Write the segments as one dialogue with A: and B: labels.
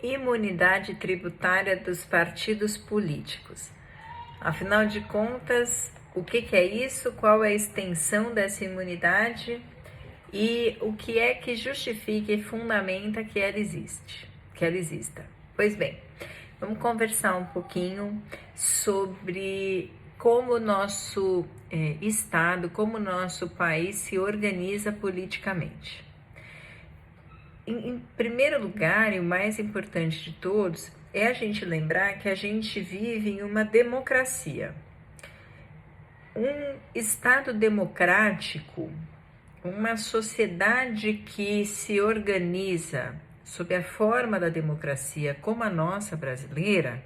A: Imunidade tributária dos partidos políticos. Afinal de contas, o que é isso? Qual é a extensão dessa imunidade? E o que é que justifica e fundamenta que ela exista? Pois bem, vamos conversar um pouquinho sobre como o nosso Estado, como o nosso país se organiza politicamente. Em primeiro lugar, e o mais importante de todos, é a gente lembrar que a gente vive em uma democracia. Um Estado democrático, uma sociedade que se organiza sob a forma da democracia, como a nossa brasileira,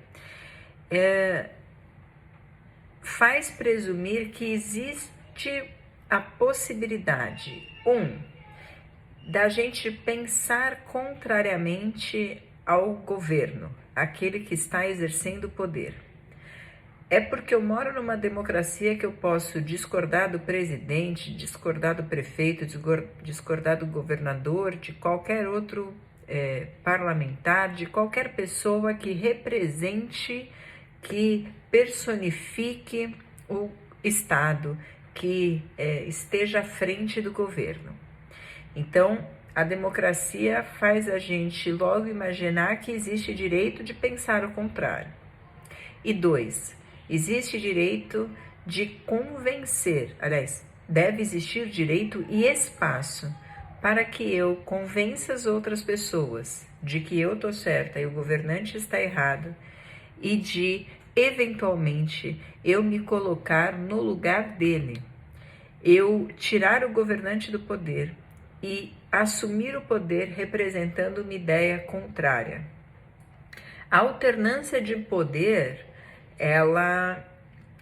A: faz presumir que existe a possibilidade, da gente pensar contrariamente ao governo, aquele que está exercendo o poder. É porque eu moro numa democracia que eu posso discordar do presidente, discordar do prefeito, discordar do governador, de qualquer outro parlamentar, de qualquer pessoa que represente, que personifique o Estado, que esteja à frente do governo. Então, a democracia faz a gente logo imaginar que existe direito de pensar o contrário. E 2, existe direito de convencer, aliás, deve existir direito e espaço para que eu convença as outras pessoas de que eu estou certa e o governante está errado e de, eventualmente, eu me colocar no lugar dele, eu tirar o governante do poder e assumir o poder representando uma ideia contrária. A alternância de poder, ela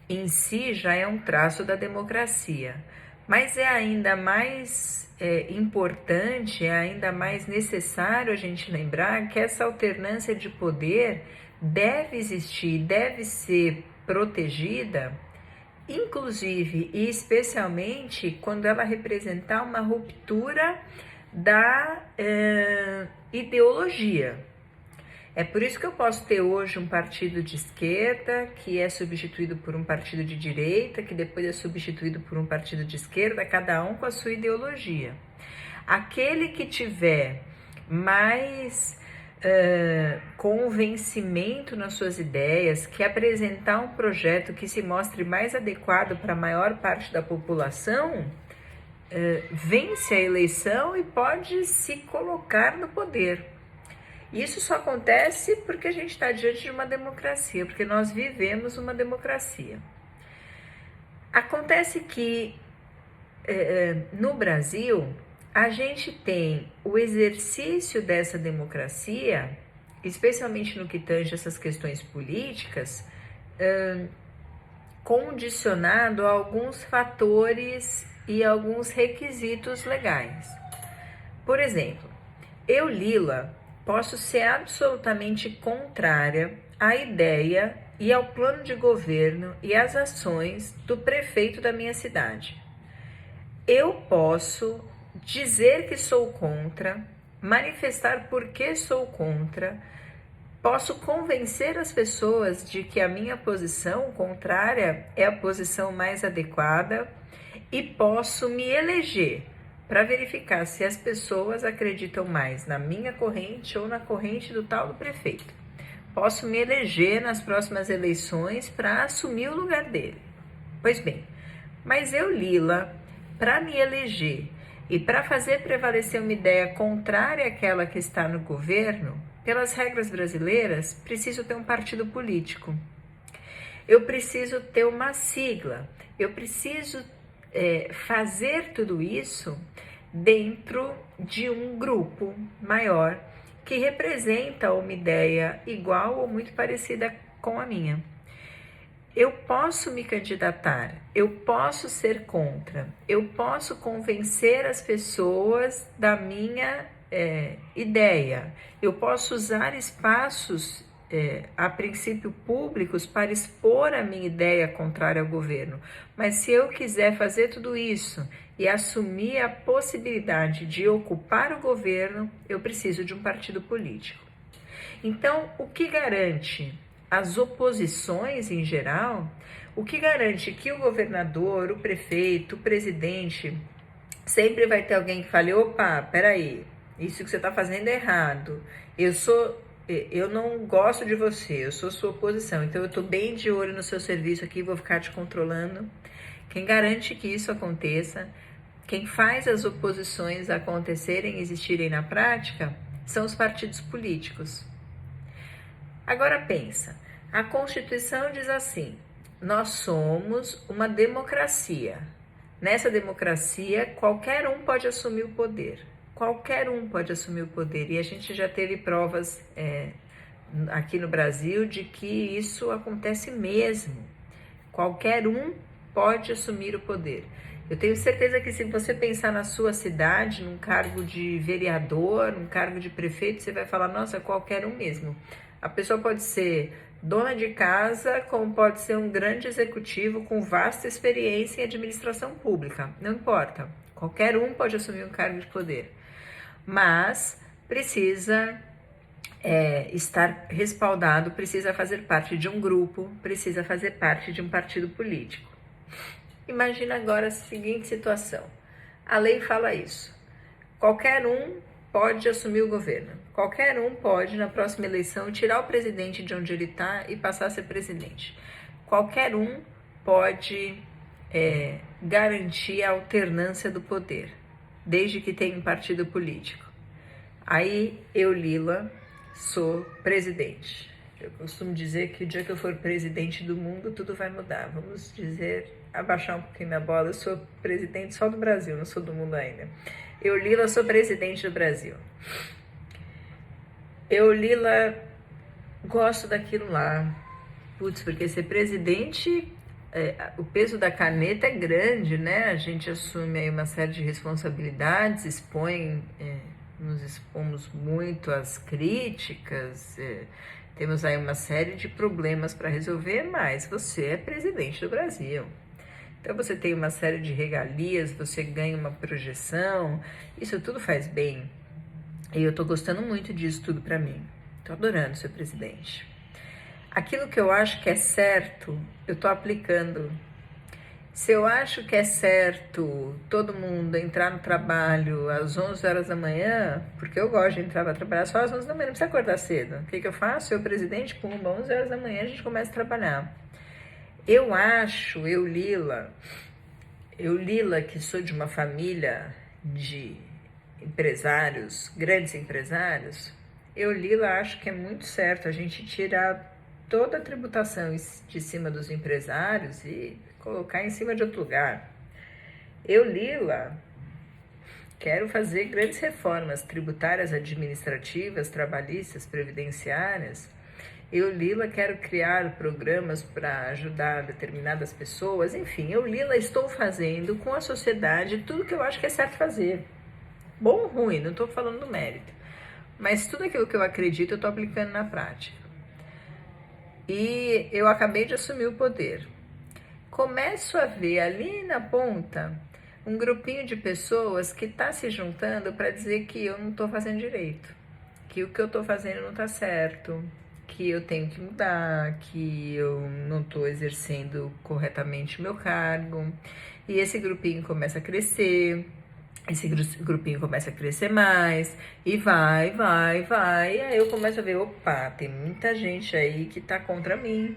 A: em si já é um traço da democracia, mas é ainda mais importante, é ainda mais necessário a gente lembrar que essa alternância de poder deve existir, deve ser protegida, inclusive e especialmente quando ela representar uma ruptura da ideologia. É por isso que eu posso ter hoje um partido de esquerda que é substituído por um partido de direita, que depois é substituído por um partido de esquerda, cada um com a sua ideologia. Aquele que tiver mais convencimento nas suas ideias, que apresentar um projeto que se mostre mais adequado para a maior parte da população, vence a eleição e pode se colocar no poder. Isso só acontece porque a gente está diante de uma democracia, porque nós vivemos uma democracia. Acontece que no Brasil a gente tem o exercício dessa democracia, especialmente no que tange essas questões políticas, condicionado a alguns fatores e alguns requisitos legais. Por exemplo, eu, Lila, posso ser absolutamente contrária à ideia e ao plano de governo e às ações do prefeito da minha cidade. Eu posso dizer que sou contra, manifestar por que sou contra, posso convencer as pessoas de que a minha posição contrária é a posição mais adequada e posso me eleger para verificar se as pessoas acreditam mais na minha corrente ou na corrente do tal do prefeito. Posso me eleger nas próximas eleições para assumir o lugar dele. Pois bem, mas eu, Lila, para me eleger e para fazer prevalecer uma ideia contrária àquela que está no governo, pelas regras brasileiras, preciso ter um partido político. Eu preciso ter uma sigla. Eu preciso fazer tudo isso dentro de um grupo maior que representa uma ideia igual ou muito parecida com a minha. Eu posso me candidatar, eu posso ser contra, eu posso convencer as pessoas da minha ideia, eu posso usar espaços a princípio públicos para expor a minha ideia contrária ao governo, mas se eu quiser fazer tudo isso e assumir a possibilidade de ocupar o governo, eu preciso de um partido político. Então, o que garante as oposições em geral? O que garante que o governador, o prefeito, o presidente, sempre vai ter alguém que fale, opa, peraí, isso que você está fazendo é errado, eu não gosto de você, eu sou sua oposição, então eu estou bem de olho no seu serviço aqui, vou ficar te controlando. Quem garante que isso aconteça, quem faz as oposições acontecerem, existirem na prática, são os partidos políticos. Agora pensa, a Constituição diz assim, nós somos uma democracia. Nessa democracia, qualquer um pode assumir o poder. Qualquer um pode assumir o poder. E a gente já teve provas aqui no Brasil de que isso acontece mesmo. Qualquer um pode assumir o poder. Eu tenho certeza que se você pensar na sua cidade, num cargo de vereador, num cargo de prefeito, você vai falar, nossa, qualquer um mesmo. A pessoa pode ser dona de casa, como pode ser um grande executivo com vasta experiência em administração pública. Não importa. Qualquer um pode assumir um cargo de poder. Mas precisa estar respaldado, precisa fazer parte de um grupo, precisa fazer parte de um partido político. Imagina agora a seguinte situação. A lei fala isso. Qualquer um pode assumir o governo. Qualquer um pode, na próxima eleição, tirar o presidente de onde ele está e passar a ser presidente. Qualquer um pode garantir a alternância do poder, desde que tenha um partido político. Aí, eu, Lila, sou presidente. Eu costumo dizer que o dia que eu for presidente do mundo, tudo vai mudar. Vamos dizer, abaixar um pouquinho minha bola, eu sou presidente só do Brasil, não sou do mundo ainda. Eu, Lila, sou presidente do Brasil. Eu, Lila, gosto daquilo lá. Putz, porque ser presidente, o peso da caneta é grande, né? A gente assume aí uma série de responsabilidades, nos expomos muito às críticas, temos aí uma série de problemas para resolver, mas você é presidente do Brasil. Então você tem uma série de regalias, você ganha uma projeção, isso tudo faz bem. E eu tô gostando muito disso tudo para mim. Tô adorando ser presidente. Aquilo que eu acho que é certo, eu tô aplicando. Se eu acho que é certo todo mundo entrar no trabalho às 11 horas da manhã, porque eu gosto de entrar para trabalhar só às 11 da manhã, não precisa acordar cedo. O que eu faço? Eu, presidente, pumba, 11 horas da manhã a gente começa a trabalhar. Eu acho, eu Lila, que sou de uma família de empresários, grandes empresários, eu, Lila, acho que é muito certo a gente tirar toda a tributação de cima dos empresários e colocar em cima de outro lugar. Eu, Lila, quero fazer grandes reformas tributárias, administrativas, trabalhistas, previdenciárias. Eu, Lila, quero criar programas para ajudar determinadas pessoas. Enfim, eu, Lila, estou fazendo com a sociedade tudo que eu acho que é certo fazer. Bom ou ruim, não estou falando do mérito. Mas tudo aquilo que eu acredito, eu estou aplicando na prática. E eu acabei de assumir o poder. Começo a ver ali na ponta um grupinho de pessoas que está se juntando para dizer que eu não estou fazendo direito, que o que eu estou fazendo não está certo, que eu tenho que mudar, que eu não estou exercendo corretamente o meu cargo. E esse grupinho começa a crescer, esse grupinho começa a crescer mais, e vai. E aí eu começo a ver, opa, tem muita gente aí que tá contra mim.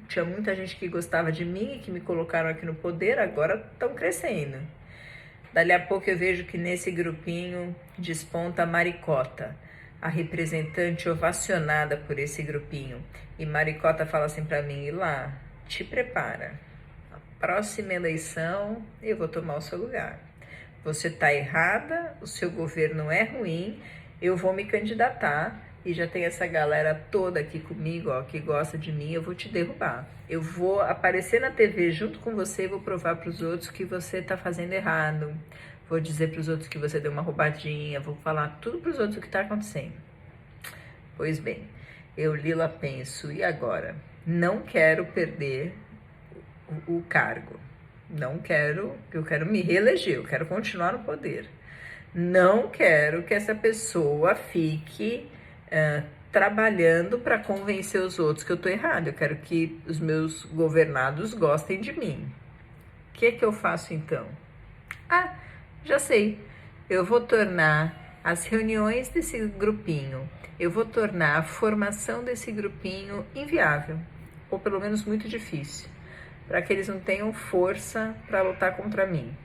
A: Tinha muita gente que gostava de mim e que me colocaram aqui no poder, agora estão crescendo. Dali a pouco eu vejo que nesse grupinho desponta a Maricota, a representante ovacionada por esse grupinho. E Maricota fala assim pra mim, Ilá, te prepara. A próxima eleição eu vou tomar o seu lugar. Você tá errada, o seu governo é ruim, eu vou me candidatar e já tem essa galera toda aqui comigo, ó, que gosta de mim, eu vou te derrubar. Eu vou aparecer na TV junto com você e vou provar pros outros que você tá fazendo errado. Vou dizer pros outros que você deu uma roubadinha, vou falar tudo pros outros o que tá acontecendo. Pois bem, eu, Lila, penso, e agora? Não quero perder o cargo. Não quero, eu quero me reeleger, eu quero continuar no poder. Não quero que essa pessoa fique trabalhando para convencer os outros que eu estou errado. Eu quero que os meus governados gostem de mim. O que eu faço então? Ah, já sei. Eu vou tornar as reuniões desse grupinho, eu vou tornar a formação desse grupinho inviável, ou pelo menos muito difícil, para que eles não tenham força para lutar contra mim.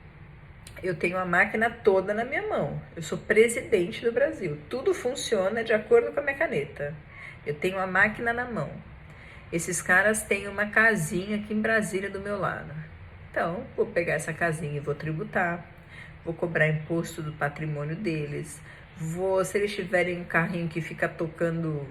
A: Eu tenho a máquina toda na minha mão. Eu sou presidente do Brasil. Tudo funciona de acordo com a minha caneta. Eu tenho a máquina na mão. Esses caras têm uma casinha aqui em Brasília do meu lado. Então, vou pegar essa casinha e vou tributar. Vou cobrar imposto do patrimônio deles. Se eles tiverem um carrinho que fica tocando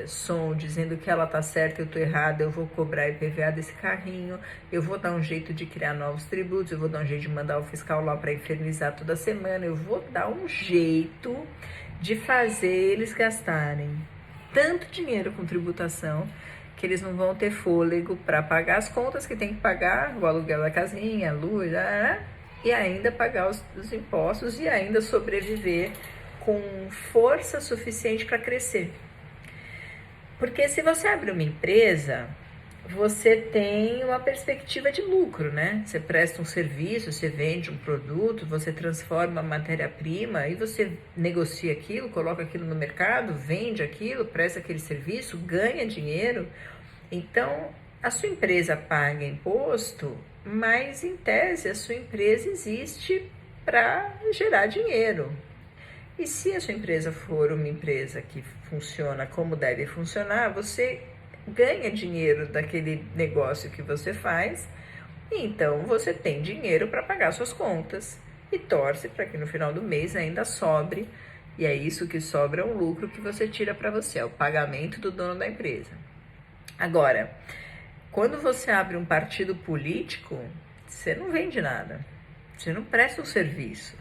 A: som, dizendo que ela tá certa e eu tô errada, eu vou cobrar IPVA desse carrinho, eu vou dar um jeito de criar novos tributos, eu vou dar um jeito de mandar o fiscal lá para infernizar toda semana, eu vou dar um jeito de fazer eles gastarem tanto dinheiro com tributação que eles não vão ter fôlego para pagar as contas que tem que pagar, o aluguel da casinha, a luz, e ainda pagar os impostos e ainda sobreviver com força suficiente para crescer. Porque se você abre uma empresa, você tem uma perspectiva de lucro, né? Você presta um serviço, você vende um produto, você transforma a matéria-prima e você negocia aquilo, coloca aquilo no mercado, vende aquilo, presta aquele serviço, ganha dinheiro. Então, a sua empresa paga imposto, mas em tese a sua empresa existe para gerar dinheiro. E se a sua empresa for uma empresa que funciona como deve funcionar, você ganha dinheiro daquele negócio que você faz, e então você tem dinheiro para pagar suas contas e torce para que no final do mês ainda sobre, e é isso que sobra, um lucro que você tira para você, é o pagamento do dono da empresa. Agora, quando você abre um partido político, você não vende nada, você não presta um serviço.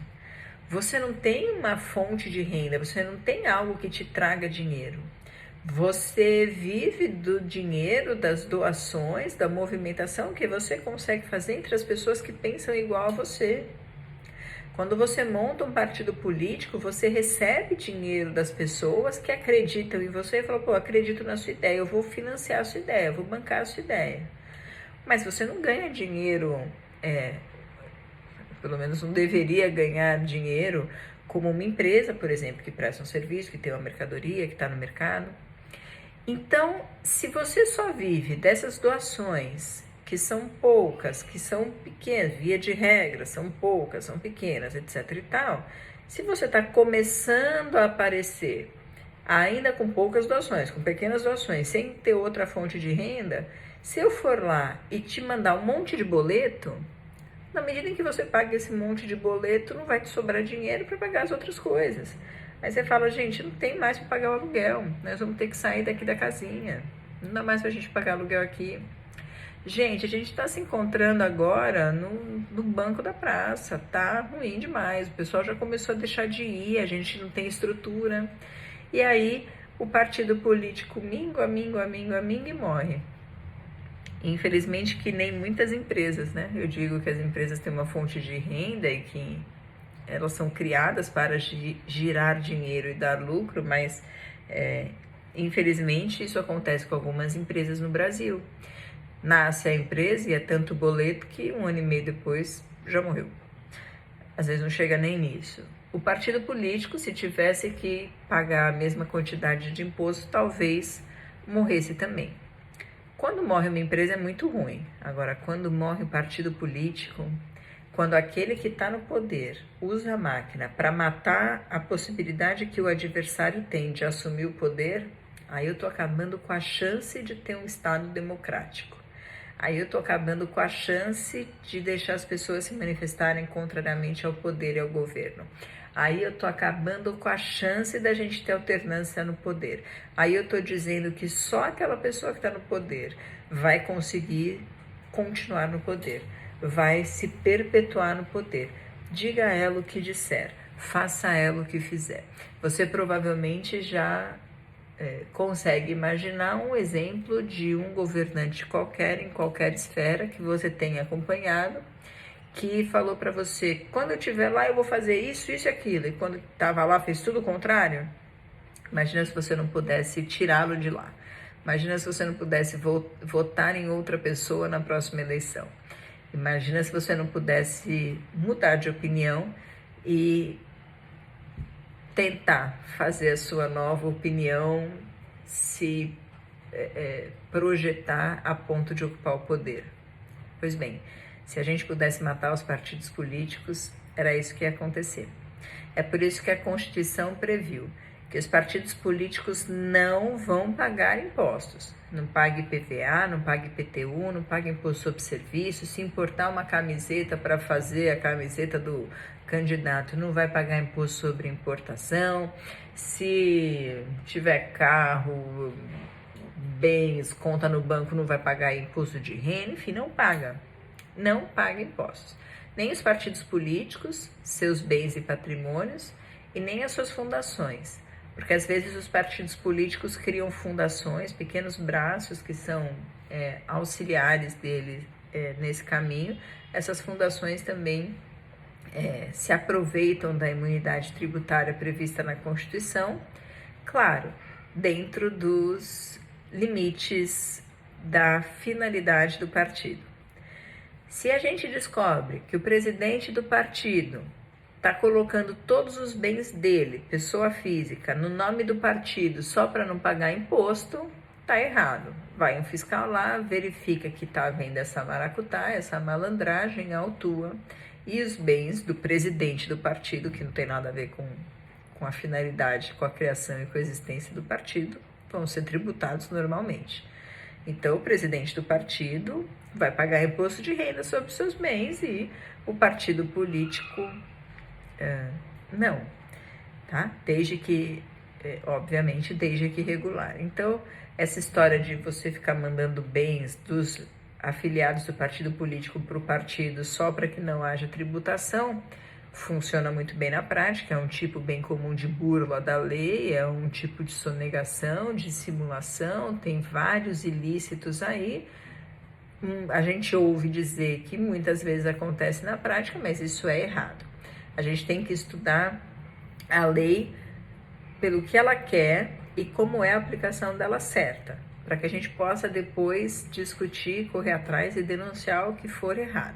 A: Você não tem uma fonte de renda, você não tem algo que te traga dinheiro. Você vive do dinheiro, das doações, da movimentação que você consegue fazer entre as pessoas que pensam igual a você. Quando você monta um partido político, você recebe dinheiro das pessoas que acreditam em você e falam, acredito na sua ideia, eu vou financiar a sua ideia, eu vou bancar a sua ideia. Mas você não ganha dinheiro, pelo menos não deveria ganhar dinheiro como uma empresa, por exemplo, que presta um serviço, que tem uma mercadoria, que está no mercado. Então, se você só vive dessas doações, que são poucas, que são pequenas, via de regra, são poucas, são pequenas, etc e tal, se você está começando a aparecer ainda com poucas doações, com pequenas doações, sem ter outra fonte de renda, se eu for lá e te mandar um monte de boleto, na medida em que você paga esse monte de boleto, não vai te sobrar dinheiro para pagar as outras coisas. Aí você fala, gente, não tem mais para pagar o aluguel, nós vamos ter que sair daqui da casinha, não dá mais para a gente pagar aluguel aqui. Gente, a gente está se encontrando agora no banco da praça, tá ruim demais, o pessoal já começou a deixar de ir, a gente não tem estrutura, e aí o partido político mingua e morre. Infelizmente que nem muitas empresas, né? Eu digo que as empresas têm uma fonte de renda e que elas são criadas para girar dinheiro e dar lucro, mas infelizmente isso acontece com algumas empresas no Brasil. Nasce a empresa e é tanto boleto que 1 ano e meio depois já morreu. Às vezes não chega nem nisso. O partido político, se tivesse que pagar a mesma quantidade de imposto, talvez morresse também. Quando morre uma empresa é muito ruim. Agora, quando morre um partido político, quando aquele que está no poder usa a máquina para matar a possibilidade que o adversário tem de assumir o poder, aí eu estou acabando com a chance de ter um Estado democrático. Aí eu estou acabando com a chance de deixar as pessoas se manifestarem contrariamente ao poder e ao governo. Aí eu estou acabando com a chance da gente ter alternância no poder. Aí eu estou dizendo que só aquela pessoa que está no poder vai conseguir continuar no poder, vai se perpetuar no poder. Diga a ela o que disser, faça a ela o que fizer. Você provavelmente já consegue imaginar um exemplo de um governante qualquer, em qualquer esfera que você tenha acompanhado, que falou para você, quando eu estiver lá eu vou fazer isso, isso e aquilo, e quando estava lá fez tudo o contrário. Imagina se você não pudesse tirá-lo de lá. Imagina se você não pudesse votar em outra pessoa na próxima eleição. Imagina se você não pudesse mudar de opinião e tentar fazer a sua nova opinião se projetar a ponto de ocupar o poder. Pois bem, se a gente pudesse matar os partidos políticos, era isso que ia acontecer. É por isso que a Constituição previu que os partidos políticos não vão pagar impostos. Não pague IPVA, não pague IPTU, não pague imposto sobre serviço. Se importar uma camiseta para fazer a camiseta do candidato, não vai pagar imposto sobre importação. Se tiver carro, bens, conta no banco, não vai pagar imposto de renda, enfim, não paga. Não paga impostos. Nem os partidos políticos, seus bens e patrimônios, e nem as suas fundações. Porque às vezes os partidos políticos criam fundações, pequenos braços que são auxiliares dele nesse caminho. Essas fundações também se aproveitam da imunidade tributária prevista na Constituição, claro, dentro dos limites da finalidade do partido. Se a gente descobre que o presidente do partido está colocando todos os bens dele, pessoa física, no nome do partido só para não pagar imposto, tá errado. Vai um fiscal lá, verifica que está havendo essa maracutá, essa malandragem, autua, e os bens do presidente do partido, que não tem nada a ver com a finalidade, com a criação e com a existência do partido, vão ser tributados normalmente. Então, o presidente do partido vai pagar imposto de renda sobre seus bens e o partido político não, tá? Desde que, obviamente, desde que regular. Então, essa história de você ficar mandando bens dos afiliados do partido político para o partido só para que não haja tributação, funciona muito bem na prática, é um tipo bem comum de burla da lei, é um tipo de sonegação, de simulação, tem vários ilícitos aí. A gente ouve dizer que muitas vezes acontece na prática, mas isso é errado. A gente tem que estudar a lei pelo que ela quer e como é a aplicação dela certa, para que a gente possa depois discutir, correr atrás e denunciar o que for errado.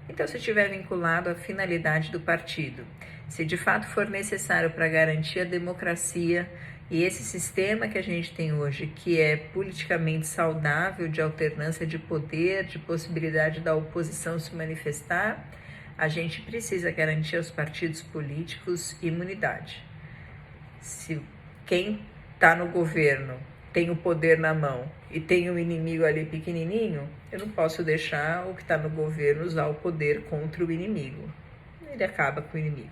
A: Então, se estiver vinculado à finalidade do partido, se de fato for necessário para garantir a democracia e esse sistema que a gente tem hoje, que é politicamente saudável, de alternância de poder, de possibilidade da oposição se manifestar, a gente precisa garantir aos partidos políticos imunidade. Se quem está no governo tem o poder na mão e tem um inimigo ali pequenininho, eu não posso deixar o que está no governo usar o poder contra o inimigo. Ele acaba com o inimigo,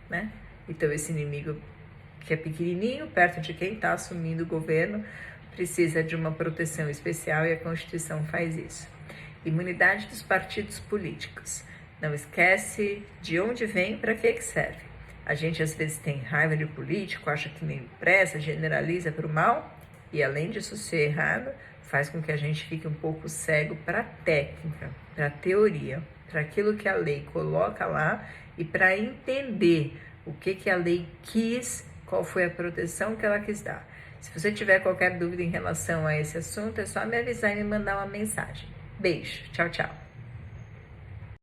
A: né? Então esse inimigo que é pequenininho, perto de quem está assumindo o governo, precisa de uma proteção especial e a Constituição faz isso. Imunidade dos partidos políticos. Não esquece de onde vem, para que serve. A gente às vezes tem raiva de político, acha que nem presta, generaliza para o mal, e além disso ser errado, faz com que a gente fique um pouco cego para a técnica, para a teoria, para aquilo que a lei coloca lá e para entender o que a lei quis, qual foi a proteção que ela quis dar. Se você tiver qualquer dúvida em relação a esse assunto, é só me avisar e me mandar uma mensagem. Beijo, tchau, tchau.